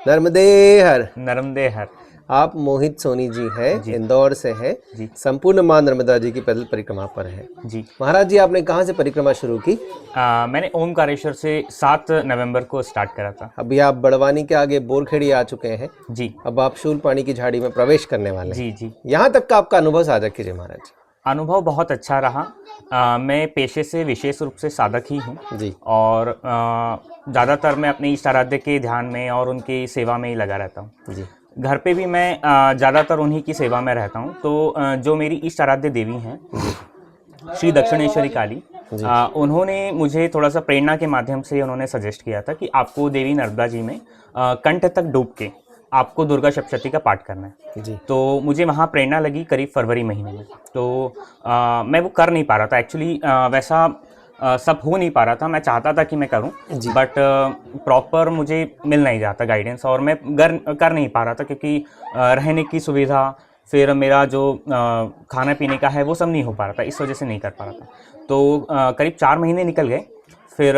नर्मदे हर। नर्मदे हर। आप मोहित सोनी जी हैं, जी। इंदौर से हैं जी। संपूर्ण मां नर्मदा जी की पैदल परिक्रमा पर हैं। जी। महाराज जी, आपने कहाँ से परिक्रमा शुरू की? मैंने ओमकारेश्वर से 7 नवंबर को स्टार्ट करा था। अभी आप बड़वानी के आगे बोरखेड़ी आ चुके हैं। जी। अब आप शूलपाणी की झाड़ी में प्रवेश करने वाले हैं। जी। जी। यहाँ तक का आपका अनुभव साझा कीजिए महाराज। अनुभव बहुत अच्छा रहा। मैं पेशे से विशेष रूप से साधक ही हूँ जी। और ज़्यादातर मैं अपने इष्ट आराध्य के ध्यान में और उनकी सेवा में ही लगा रहता हूँ। जी। घर पे भी मैं ज़्यादातर उन्हीं की सेवा में रहता हूँ। तो जो मेरी इष्ट आराध्य देवी हैं श्री दक्षिणेश्वरी काली, उन्होंने मुझे थोड़ा सा प्रेरणा के माध्यम से उन्होंने सजेस्ट किया था कि आपको देवी नर्मदा जी में कंठ तक डूब के आपको दुर्गा सप्तशती का पाठ करना है। जी। तो मुझे वहाँ प्रेरणा लगी करीब फरवरी महीने में। तो मैं वो कर नहीं पा रहा था एक्चुअली। वैसा सब हो नहीं पा रहा था। मैं चाहता था कि मैं करूं, बट प्रॉपर मुझे मिल नहीं जाता गाइडेंस, और मैं कर नहीं पा रहा था क्योंकि रहने की सुविधा, फिर मेरा जो खाना पीने का है वो सब नहीं हो पा रहा था, इस वजह से नहीं कर पा रहा था। तो करीब 4 महीने निकल गए। फिर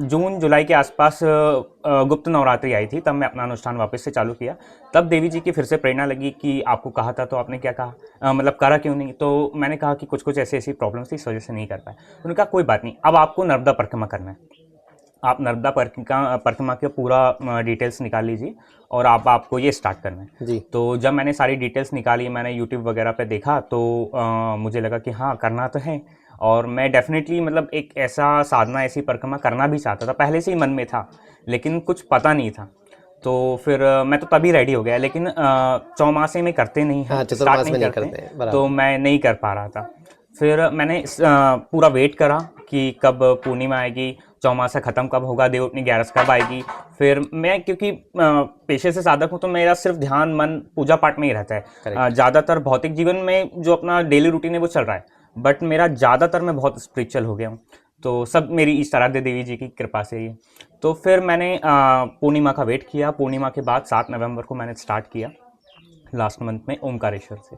जून जुलाई के आसपास गुप्त नवरात्रि आई थी, तब मैं अपना अनुष्ठान वापस से चालू किया। तब देवी जी की फिर से प्रेरणा लगी कि आपको कहा था तो आपने क्या कहा, मतलब करा क्यों नहीं। तो मैंने कहा कि कुछ कुछ ऐसी ऐसी प्रॉब्लम्स थी, इस वजह से नहीं कर पाए। उन्होंने कहा कोई बात नहीं, अब आपको नर्मदा परिक्रमा करना है, आप नर्मदा परिक्रमा के पूरा डिटेल्स निकाल लीजिए और आपको ये स्टार्ट करना है। जी। तो जब मैंने सारी डिटेल्स निकाली, मैंने यूट्यूब वगैरह पे देखा, तो मुझे लगा कि हाँ करना तो है। और मैं डेफिनेटली मतलब एक ऐसा साधना, ऐसी परिक्रमा करना भी चाहता था, पहले से ही मन में था, लेकिन कुछ पता नहीं था। तो फिर मैं तो तभी रेडी हो गया, लेकिन चौमासे में करते नहीं हैं, हाँ, स्टार्ट चतुर्मास नहीं में नहीं करते, करते, बराबर। तो मैं नहीं कर पा रहा था। फिर मैंने पूरा वेट करा कि कब पूर्णिमा आएगी, चौमासा ख़त्म कब होगा, देवउठनी 11 कब आएगी। फिर मैं क्योंकि पेशे से साधक हूँ, तो मेरा सिर्फ ध्यान मन पूजा पाठ में ही रहता है। ज़्यादातर भौतिक जीवन में जो अपना डेली रूटीन है वो चल रहा है, बट मेरा ज़्यादातर मैं बहुत स्पिरिचुअल हो गया हूँ। तो सब मेरी इष्ट आराध्य देवी जी की कृपा से ही है। तो फिर मैंने पूर्णिमा का वेट किया। पूर्णिमा के बाद 7 नवंबर को मैंने स्टार्ट किया लास्ट मंथ में ओमकारेश्वर से।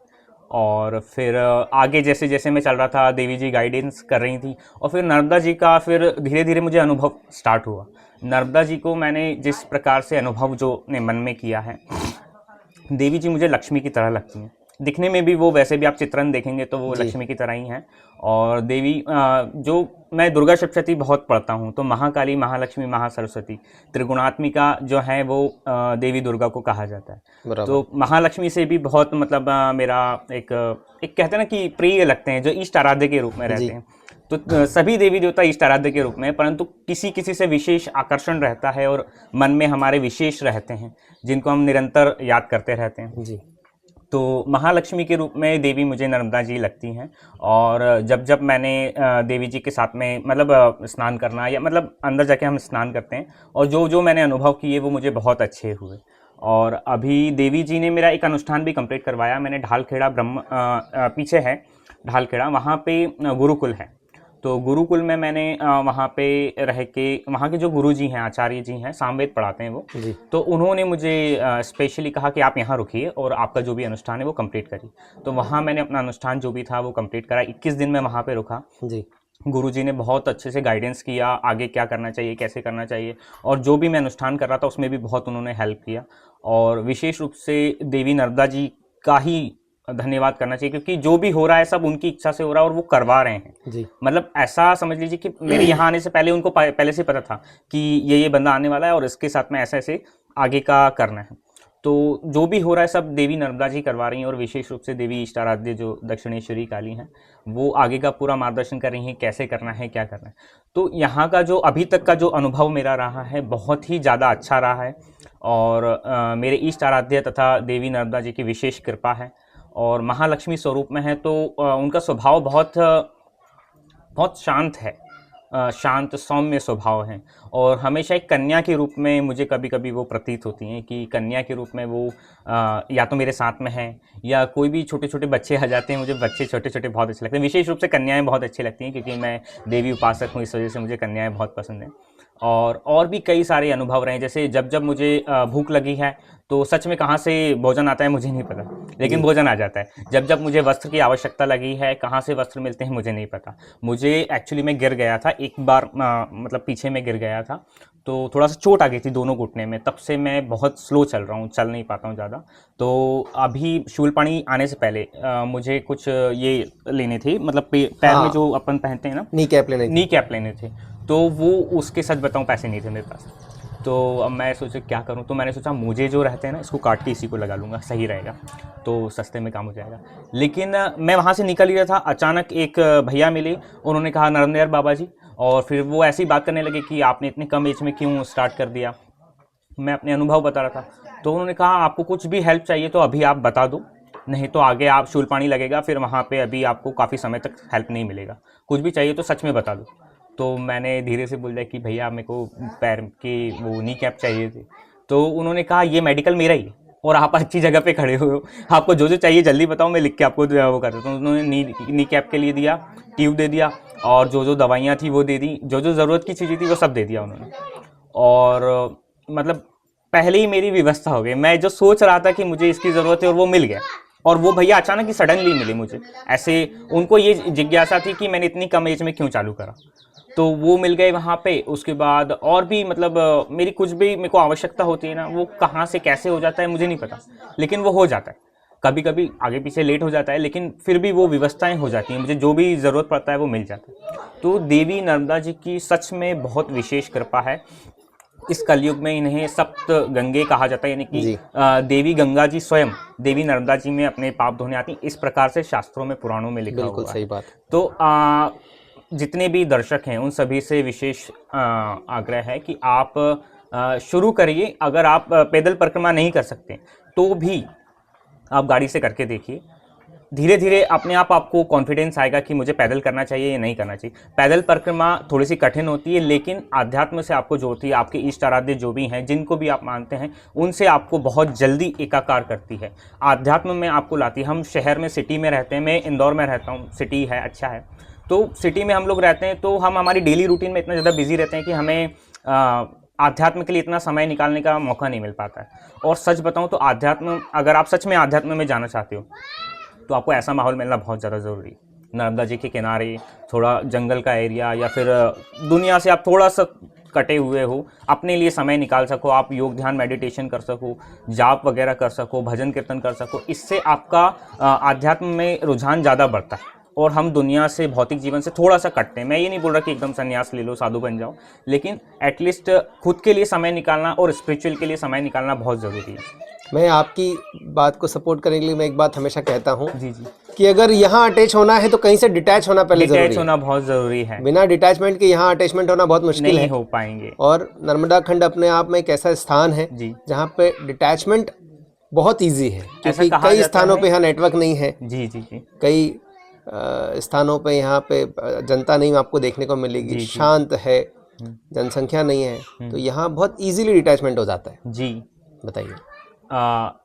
और फिर आगे जैसे जैसे मैं चल रहा था, देवी जी गाइडेंस कर रही थी, और फिर नर्मदा जी का फिर धीरे धीरे मुझे अनुभव स्टार्ट हुआ। नर्मदा जी को मैंने जिस प्रकार से अनुभव जो अपने मन में किया है, देवी जी मुझे लक्ष्मी की तरह लगती हैं। दिखने में भी वो, वैसे भी आप चित्रण देखेंगे तो वो लक्ष्मी की तरह ही हैं। और देवी जो मैं दुर्गा सप्तशती बहुत पढ़ता हूँ, तो महाकाली, महालक्ष्मी, महासरस्वती त्रिगुणात्मिका जो है वो देवी दुर्गा को कहा जाता है। तो महालक्ष्मी से भी बहुत मतलब मेरा एक कहते हैं ना कि प्रिय लगते हैं, जो इष्ट आराध्य के रूप में रहते हैं। तो सभी देवी देवता इष्ट आराध्य के रूप में, परंतु किसी किसी से विशेष आकर्षण रहता है और मन में हमारे विशेष रहते हैं, जिनको हम निरंतर याद करते रहते हैं। जी। तो महालक्ष्मी के रूप में देवी मुझे नर्मदा जी लगती हैं। और जब जब मैंने देवी जी के साथ में मतलब स्नान करना, या मतलब अंदर जाके हम स्नान करते हैं, और जो जो मैंने अनुभव किए वो मुझे बहुत अच्छे हुए। और अभी देवी जी ने मेरा एक अनुष्ठान भी कंप्लीट करवाया। मैंने ढालखेड़ा पीछे है ढालखेड़ा, वहाँ पे गुरुकुल है। तो गुरुकुल में मैंने वहाँ पे रह के, वहाँ के जो गुरु जी हैं, आचार्य जी हैं, सामवेद पढ़ाते हैं वो, तो उन्होंने मुझे स्पेशली कहा कि आप यहाँ रुकिए और आपका जो भी अनुष्ठान है वो कंप्लीट करिए। तो वहाँ मैंने अपना अनुष्ठान जो भी था वो कंप्लीट करा। 21 दिन मैं वहाँ पे रुका। जी। गुरुजी ने बहुत अच्छे से गाइडेंस किया, आगे क्या करना चाहिए, कैसे करना चाहिए, और जो भी मैं अनुष्ठान कर रहा था उसमें भी बहुत उन्होंने हेल्प किया। और विशेष रूप से देवी नर्मदा जी का ही धन्यवाद करना चाहिए, क्योंकि जो भी हो रहा है सब उनकी इच्छा से हो रहा है और वो करवा रहे हैं। जी। मतलब ऐसा समझ लीजिए कि मेरे यहाँ आने से पहले उनको पहले से पता था कि ये बंदा आने वाला है और इसके साथ में ऐसे ऐसे आगे का करना है। तो जो भी हो रहा है सब देवी नर्मदा जी करवा रही हैं, और विशेष रूप से देवी इष्ट आराध्य जो दक्षिणेश्वरी काली हैं, वो आगे का पूरा मार्गदर्शन कर रही हैं, कैसे करना है, क्या करना है। तो यहाँ का जो अभी तक का जो अनुभव मेरा रहा है, बहुत ही ज़्यादा अच्छा रहा है। और मेरे इष्ट आराध्य तथा देवी नर्मदा जी की विशेष कृपा है, और महालक्ष्मी स्वरूप में है, तो उनका स्वभाव बहुत बहुत शांत है, शांत सौम्य स्वभाव है। और हमेशा एक कन्या के रूप में मुझे कभी कभी वो प्रतीत होती हैं, कि कन्या के रूप में वो या तो मेरे साथ में है, या कोई भी छोटे छोटे बच्चे आ जाते हैं, मुझे बच्चे छोटे छोटे बहुत अच्छे लगते हैं। विशेष रूप से कन्याएं बहुत अच्छी लगती हैं, क्योंकि मैं देवी उपासक हूँ, इस वजह से मुझे कन्याएं बहुत पसंद हैं। और भी कई सारे अनुभव रहे, जैसे जब जब मुझे भूख लगी है, तो सच में कहाँ से भोजन आता है मुझे नहीं पता, लेकिन भोजन आ जाता है। जब जब मुझे वस्त्र की आवश्यकता लगी है, कहाँ से वस्त्र मिलते हैं मुझे नहीं पता। मुझे एक्चुअली मैं गिर गया था एक बार, मतलब पीछे में गिर गया था, तो थोड़ा सा चोट आ गई थी दोनों घुटने में, तब से मैं बहुत स्लो चल रहा हूँ, चल नहीं पाता हूँ ज़्यादा। तो अभी शूलपाणी आने से पहले मुझे कुछ ये लेने थे, मतलब पैर में जो अपन पहनते हैं ना, नी कैप लेने थे। तो वो उसके सच बताऊँ पैसे नहीं थे मेरे पास। तो अब मैं सोचा क्या करूं, तो मैंने सोचा मुझे जो रहते हैं ना इसको काट के इसी को लगा लूँगा, सही रहेगा, तो सस्ते में काम हो जाएगा। लेकिन मैं वहाँ से निकल ही रहा था, अचानक एक भैया मिले, उन्होंने कहा नरेंद्र बाबा जी, और फिर वो ऐसी बात करने लगे कि आपने इतने कम एज में क्यों स्टार्ट कर दिया। मैं अपने अनुभव बता रहा था, तो उन्होंने कहा आपको कुछ भी हेल्प चाहिए तो अभी आप बता दो, नहीं तो आगे आप शूलपाणी लगेगा, फिर वहाँ पे अभी आपको काफ़ी समय तक हेल्प नहीं मिलेगा, कुछ भी चाहिए तो सच में बता दो। तो मैंने धीरे से बोल दिया कि भैया मेरे को पैर की वो नी कैप चाहिए थी। तो उन्होंने कहा ये मेडिकल मेरा ही है और आप अच्छी जगह पे खड़े हो, आपको जो जो चाहिए जल्दी बताओ, मैं लिख के आपको वो कर देता हूँ। उन्होंने नी कैप के लिए दिया, ट्यूब दे दिया, और जो जो दवाइयाँ थी वो दे दी, जो जो ज़रूरत की चीज़ें थी वो सब दे दिया उन्होंने। और मतलब पहले ही मेरी व्यवस्था हो गई, मैं जो सोच रहा था कि मुझे इसकी ज़रूरत है और वो मिल गया। और वो भैया अचानक ही सडनली मिले मुझे, ऐसे उनको ये जिज्ञासा थी कि मैंने इतनी कम एज में क्यों चालू करा, तो वो मिल गए वहाँ पे। उसके बाद और भी मतलब मेरी कुछ भी मेरे को आवश्यकता होती है ना, वो कहाँ से कैसे हो जाता है मुझे नहीं पता, लेकिन वो हो जाता है। कभी कभी आगे पीछे लेट हो जाता है, लेकिन फिर भी वो व्यवस्थाएं हो जाती हैं, मुझे जो भी ज़रूरत पड़ता है वो मिल जाता है। तो देवी नर्मदा जी की सच में बहुत विशेष कृपा है। इस कलयुग में इन्हें सप्त गंगे कहा जाता है, यानी कि देवी गंगा जी स्वयं देवी नर्मदा जी में अपने पाप धोने आती, इस प्रकार से शास्त्रों में पुराणों में लिखा हुआ है। बिल्कुल सही बात। तो जितने भी दर्शक हैं उन सभी से विशेष आग्रह है कि आप शुरू करिए। अगर आप पैदल परिक्रमा नहीं कर सकते तो भी आप गाड़ी से करके देखिए, धीरे धीरे अपने आप आपको कॉन्फिडेंस आएगा कि मुझे पैदल करना चाहिए या नहीं करना चाहिए। पैदल परिक्रमा थोड़ी सी कठिन होती है, लेकिन आध्यात्म से आपको जोड़ती है, आपके इष्ट आराध्य जो भी हैं, जिनको भी आप मानते हैं, उनसे आपको बहुत जल्दी एकाकार करती है, आध्यात्म में आपको लाती है। हम शहर में सिटी में रहते हैं, मैं इंदौर में रहता हूँ, सिटी है, अच्छा है। तो सिटी में हम लोग रहते हैं तो हम हमारी डेली रूटीन में इतना ज़्यादा बिजी रहते हैं कि हमें आध्यात्म के लिए इतना समय निकालने का मौका नहीं मिल पाता है। और सच बताऊं तो आध्यात्म, अगर आप सच में आध्यात्म में जाना चाहते हो तो आपको ऐसा माहौल मिलना बहुत ज़्यादा ज़रूरी है। नर्मदा जी के किनारे थोड़ा जंगल का एरिया, या फिर दुनिया से आप थोड़ा सा कटे हुए हो, अपने लिए समय निकाल सको, आप योग ध्यान मेडिटेशन कर सको, जाप वगैरह कर सको, भजन कीर्तन कर सको, इससे आपका आध्यात्म में रुझान ज़्यादा बढ़ता है और हम दुनिया से, भौतिक जीवन से थोड़ा सा कटते हैं। मैं ये नहीं बोल रहा कि एकदम संन्यास ले लो, साधु बन जाओ, लेकिन एटलीस्ट खुद के लिए समय निकालना और स्पिरिचुअल के लिए समय निकालना बहुत ज़रूरी है। मैं आपकी बात को सपोर्ट करने के लिए मैं एक बात हमेशा कहता हूँ जी जी, कि अगर यहाँ अटैच होना है तो कहीं से डिटैच होना पहले जरूरी है। डिटैच होना बहुत ज़रूरी है, बिना डिटैचमेंट के यहाँ अटैचमेंट होना बहुत मुश्किल है, नहीं हो पाएंगे। और नर्मदा खंड अपने आप में एक ऐसा स्थान है जी, जहाँ पे डिटैचमेंट बहुत इजी है, ऐसा क्योंकि कहा कई जाता स्थानों है। पे यहाँ नेटवर्क नहीं है, जी जी जी, कई स्थानों पे यहाँ पे जनता नहीं आपको देखने को मिलेगी, जी, शांत है, जनसंख्या नहीं है, तो यहाँ बहुत इजीली डिटैचमेंट हो जाता है। जी। बताइए।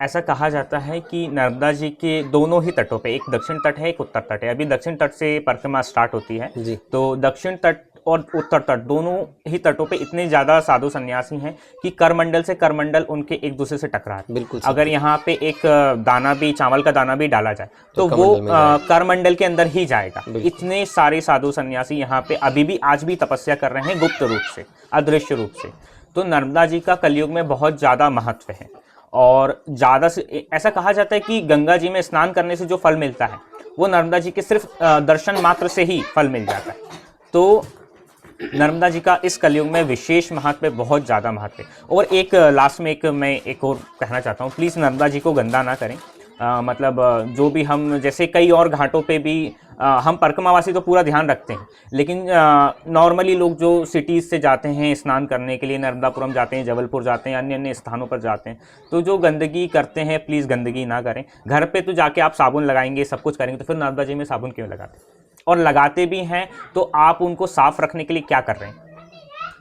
ऐसा कहा जाता है कि नर्मदा जी के दोनों ही तटों पे, एक दक्षिण तट है, एक उत्तर तट है। अभी दक्षिण तट से परिक्रमा स्टार्ट होती है, जी। तो दक्षिण तट और उत्तर तट दोनों ही तटों पे इतने ज़्यादा साधु सन्यासी हैं कि करमंडल से करमंडल उनके एक दूसरे से टकरा है। बिल्कुल। अगर यहाँ पे एक दाना भी, चावल का दाना भी डाला जाए तो वो करमंडल में जाएगा। करमंडल के अंदर ही जाएगा। इतने सारे साधु सन्यासी यहाँ पे अभी भी आज भी तपस्या कर रहे हैं, गुप्त रूप से, अदृश्य रूप से। तो नर्मदा जी का कलयुग में बहुत ज़्यादा महत्व है, और ज़्यादा से ऐसा कहा जाता है कि गंगा जी में स्नान करने से जो फल मिलता है वो नर्मदा जी के सिर्फ दर्शन मात्र से ही फल मिल जाता है। तो नर्मदा जी का इस कलयुग में विशेष महत्व है, बहुत ज़्यादा महत्व है। और एक लास्ट में मैं एक और कहना चाहता हूँ, प्लीज़ नर्मदा जी को गंदा ना करें। मतलब जो भी हम, जैसे कई और घाटों पे भी हम परिक्रमावासी तो पूरा ध्यान रखते हैं, लेकिन नॉर्मली लोग जो सिटीज़ से जाते हैं स्नान करने के लिए, नर्मदापुरम जाते हैं, जबलपुर जाते हैं, अन्य अन्य स्थानों पर जाते हैं, तो जो गंदगी करते हैं प्लीज़ गंदगी ना करें। घर पे तो जाके आप साबुन लगाएंगे, सब कुछ करेंगे, तो फिर नर्मदा जी में साबुन क्यों लगाते हैं? और लगाते भी हैं तो आप उनको साफ़ रखने के लिए क्या कर रहे हैं?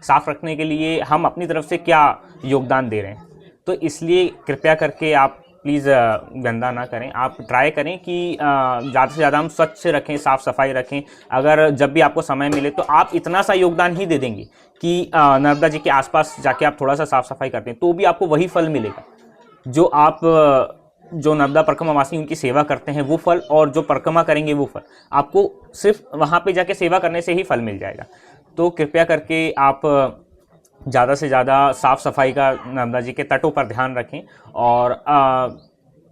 साफ़ रखने के लिए हम अपनी तरफ से क्या योगदान दे रहे हैं? तो इसलिए कृपया करके आप प्लीज़ गंदा ना करें। आप ट्राई करें कि ज़्यादा से ज़्यादा हम स्वच्छ रखें, साफ़ सफाई रखें। अगर जब भी आपको समय मिले तो आप इतना सा योगदान ही दे देंगे कि नर्मदा जी के आसपास जाके आप थोड़ा सा साफ़ सफाई करते हैं, तो भी आपको वही फल मिलेगा जो आप जो नर्मदा परिक्रमावासी उनकी सेवा करते हैं वो फल, और जो परिक्रमा करेंगे वो फल आपको सिर्फ वहाँ पे जाके सेवा करने से ही फल मिल जाएगा। तो कृपया करके आप ज़्यादा से ज़्यादा साफ सफाई का नर्मदा जी के तटों पर ध्यान रखें और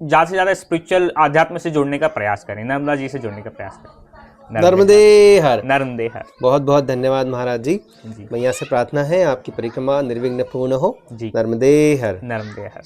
ज़्यादा से ज़्यादा स्पिरिचुअल आध्यात्म से जुड़ने का प्रयास करें, नर्मदा जी से जुड़ने का प्रयास करें। नर्मदे हर। नर्मदे हर। बहुत बहुत धन्यवाद महाराज जी। जी मैया से प्रार्थना है आपकी परिक्रमा निर्विघ्न पूर्ण हो। जी। नर्मदे हर। नर्मदे हर।